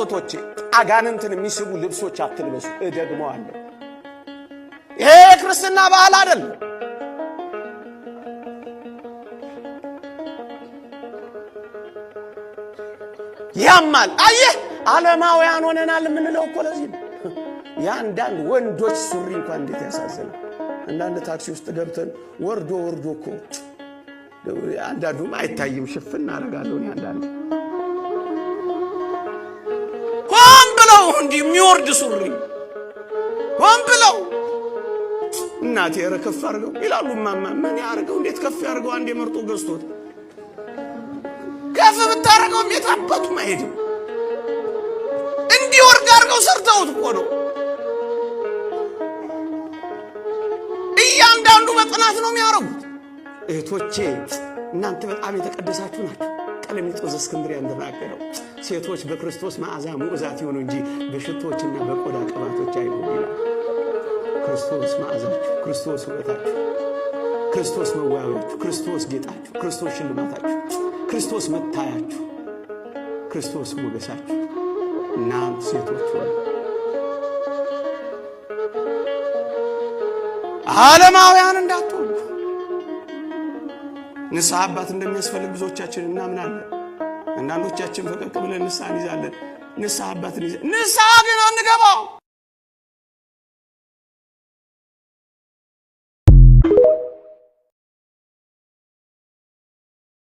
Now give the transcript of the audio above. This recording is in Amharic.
እህቶቼ አጋንንትን የሚስቡ ልብሶች አትልበሱ። እደግመዋለሁ፣ ይሄ ክርስትና ባህል አይደለም። ያማል። አየህ ዓለማውያን ሆነናል የምንለው እኮ ለዚህ ነው። ያንዳንድ ወንዶች ሱሪ እንኳን እንዴት ያሳዝናል። አንዳንድ ታክሲ ውስጥ ገብተን ወርዶ እኮ አንዳንዱም አይታይም፣ ሽፍን አደርጋለሁ እኔ። አንዳንዱ ሆን ብለው እንዲህ የሚወርድ ሱሪ ሆን ብለው እናቴ ኧረ ከፍ አድርገው ይላሉ። ማማ ምን ያርገው? እንዴት ከፍ ያርገው? አንዴ መርጦ ገዝቶት ከፍ ብታረገው የታባቱ ማይሄድም። እንዲወርድ አድርገው ሰርተውት እኮ ነው። እያንዳንዱ በጥናት ነው የሚያረጉት። እህቶቼ እናንተ በጣም የተቀደሳችሁ ናችሁ። ቀለሚጦስ እስክንድርያ እንደተናገረው ሴቶች በክርስቶስ መዓዛ ሙዕዛት ይሆኑ እንጂ በሽቶችና በቆዳ ቅባቶች አይሆኑ ይላል። ክርስቶስ መዓዛችሁ፣ ክርስቶስ ውበታችሁ፣ ክርስቶስ መዋቢያችሁ፣ ክርስቶስ ጌጣችሁ፣ ክርስቶስ ሽልማታችሁ፣ ክርስቶስ መታያችሁ፣ ክርስቶስ ሞገሳችሁ። እናንተ ሴቶች ሆይ ዓለማውያን እንዳትሆኑ። ንስሐ አባት እንደሚያስፈልግ ብዙዎቻችን እናምናለን። አንዳንዶቻችን ፈቀቅ ብለን ንስሐ እንይዛለን። ንስሐ አባትን ንስሐ ግን አንገባው።